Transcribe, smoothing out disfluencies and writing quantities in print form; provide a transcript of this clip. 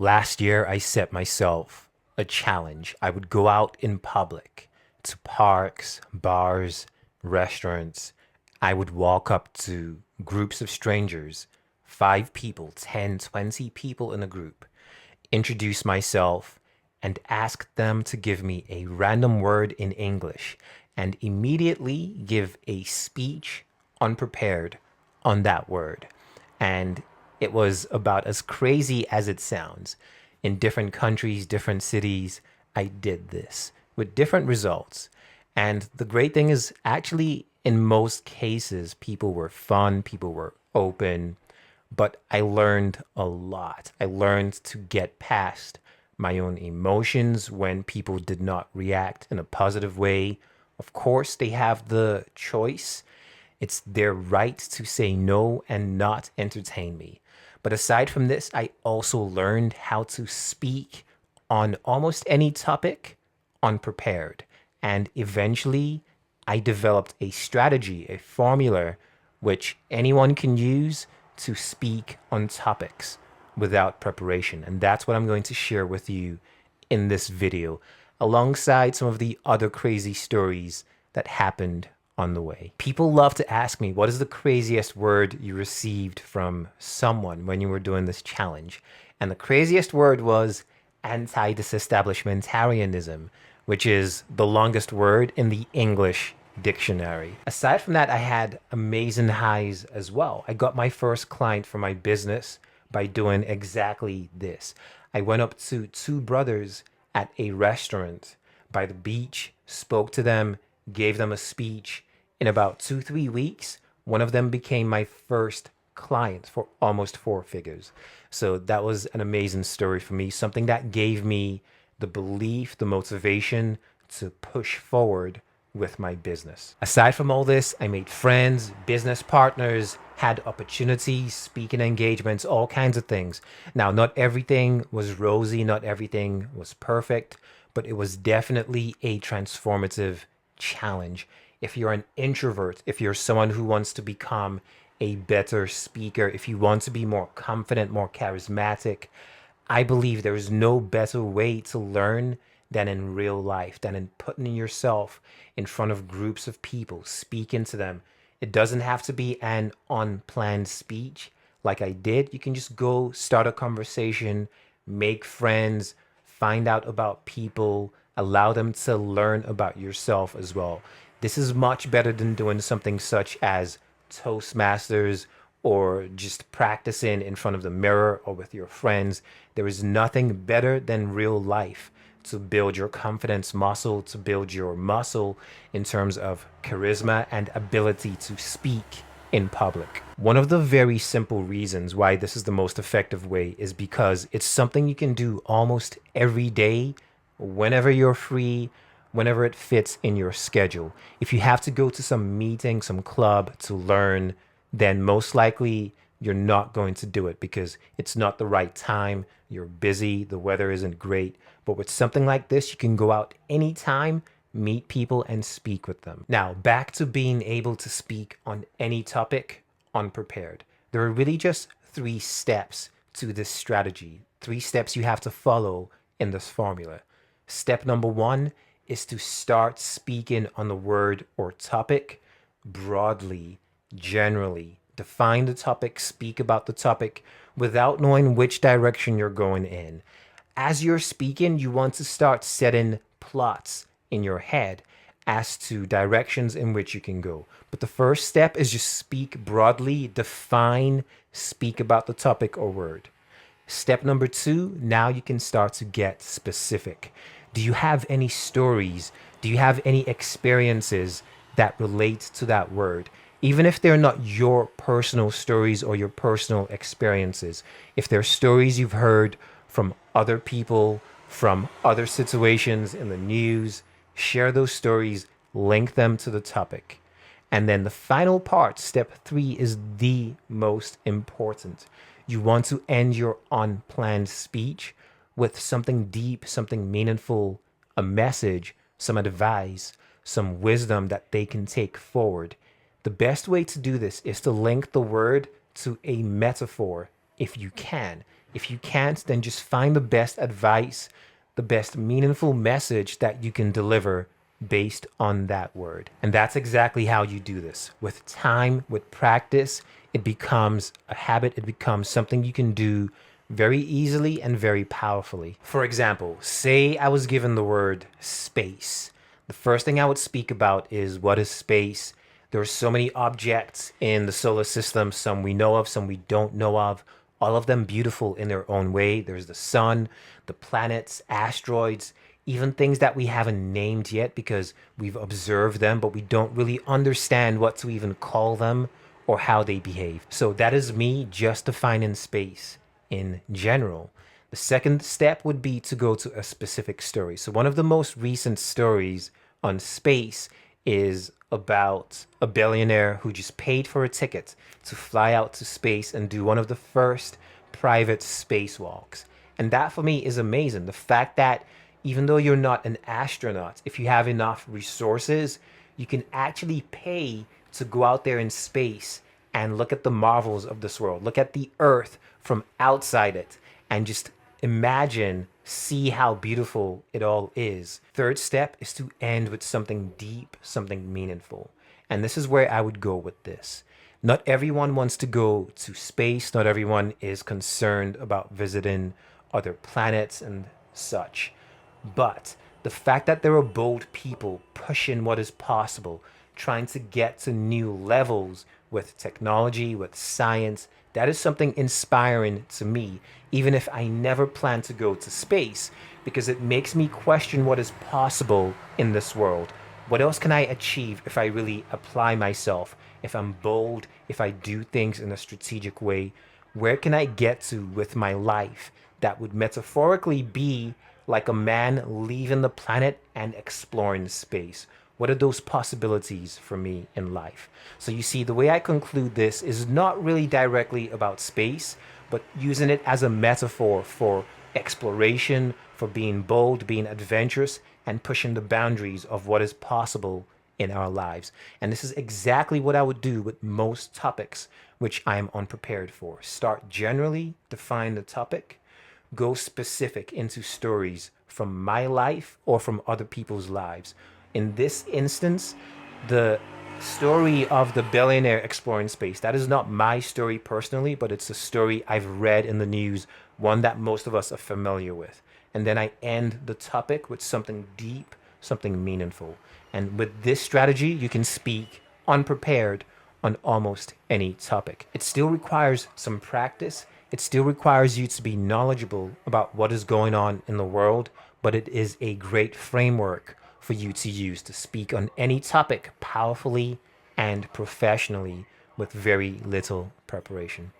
Last year, I set myself a challenge. I would go out in public to parks, bars, restaurants. I would walk up to groups of strangers, 5 people, 10, 20 people in a group, introduce myself, and ask them to give me a random word in English and immediately give a speech unprepared on that word. And it was about as crazy as it sounds. In different countries, different cities, I did this with different results. And the great thing is, actually, in most cases, people were fun, people were open, but I learned a lot. I learned to get past my own emotions when people did not react in a positive way. Of course, they have the choice. It's their right to say no and not entertain me. But aside from this, I also learned how to speak on almost any topic unprepared. And eventually, I developed a strategy, a formula, which anyone can use to speak on topics without preparation. And that's what I'm going to share with you in this video, alongside some of the other crazy stories that happened on the way. People love to ask me, what is the craziest word you received from someone when you were doing this challenge? And the craziest word was anti-disestablishmentarianism, which is the longest word in the English dictionary. Aside from that, I had amazing highs as well. I got my first client for my business by doing exactly this. I went up to 2 brothers at a restaurant by the beach, spoke to them, gave them a speech. In about 2, 3 weeks, one of them became my first client for almost 4 figures. So that was an amazing story for me, something that gave me the belief, the motivation to push forward with my business. Aside from all this, I made friends, business partners, had opportunities, speaking engagements, all kinds of things. Now, not everything was rosy, not everything was perfect, but it was definitely a transformative challenge. If you're an introvert, if you're someone who wants to become a better speaker, if you want to be more confident, more charismatic, I believe there is no better way to learn than in real life, than in putting yourself in front of groups of people, speaking to them. It doesn't have to be an unplanned speech like I did. You can just go start a conversation, make friends, find out about people, allow them to learn about yourself as well. This is much better than doing something such as Toastmasters or just practicing in front of the mirror or with your friends. There is nothing better than real life to build your confidence muscle, to build your muscle in terms of charisma and ability to speak in public. One of the very simple reasons why this is the most effective way is because it's something you can do almost every day, whenever you're free, whenever it fits in your schedule. If you have to go to some meeting, some club to learn, then most likely you're not going to do it because it's not the right time. You're busy, the weather isn't great. But with something like this, you can go out anytime, meet people, and speak with them. Now, back to being able to speak on any topic unprepared. There are really just 3 steps to this strategy, 3 steps you have to follow in this formula. Step number 1 is to start speaking on the word or topic broadly, generally. Define the topic, speak about the topic without knowing which direction you're going in. As you're speaking, you want to start setting plots in your head as to directions in which you can go. But the first step is just speak broadly, define, speak about the topic or word. Step number 2, now you can start to get specific. Do you have any stories? Do you have any experiences that relate to that word? Even if they're not your personal stories or your personal experiences, if they're stories you've heard from other people, from other situations in the news, share those stories, link them to the topic. And then the final part, step 3, is the most important. You want to end your unplanned speech with something deep, something meaningful, a message, some advice, some wisdom that they can take forward. The best way to do this is to link the word to a metaphor if you can. If you can't, then just find the best advice, the best meaningful message that you can deliver based on that word. And that's exactly how you do this. With time, with practice, it becomes a habit, it becomes something you can do very easily and very powerfully. For example, say I was given the word space. The first thing I would speak about is what is space? There are so many objects in the solar system, some we know of, some we don't know of, all of them beautiful in their own way. There's the sun, the planets, asteroids, even things that we haven't named yet because we've observed them, but we don't really understand what to even call them or how they behave. So that is me just defining space in general. The second step would be to go to a specific story. So one of the most recent stories on space is about a billionaire who just paid for a ticket to fly out to space and do one of the first private spacewalks. And that for me is amazing. The fact that even though you're not an astronaut, if you have enough resources, you can actually pay to go out there in space and look at the marvels of this world, look at the earth from outside it, and just imagine, see how beautiful it all is. Third step is to end with something deep, something meaningful. And this is where I would go with this. Not everyone wants to go to space. Not everyone is concerned about visiting other planets and such. But the fact that there are bold people pushing what is possible, trying to get to new levels with technology, with science, that is something inspiring to me, even if I never plan to go to space, because it makes me question what is possible in this world. What else can I achieve if I really apply myself, if I'm bold, if I do things in a strategic way? Where can I get to with my life that would metaphorically be like a man leaving the planet and exploring space? What are those possibilities for me in life? So you see, the way I conclude this is not really directly about space, but using it as a metaphor for exploration, for being bold, being adventurous, and pushing the boundaries of what is possible in our lives. And this is exactly what I would do with most topics which I am unprepared for. Start generally, define the topic, go specific into stories from my life or from other people's lives. In this instance, the story of the billionaire exploring space, that is not my story personally, but it's a story I've read in the news, one that most of us are familiar with. And then I end the topic with something deep, something meaningful. And with this strategy, you can speak unprepared on almost any topic. It still requires some practice. It still requires you to be knowledgeable about what is going on in the world, but it is a great framework for you to use to speak on any topic powerfully and professionally with very little preparation.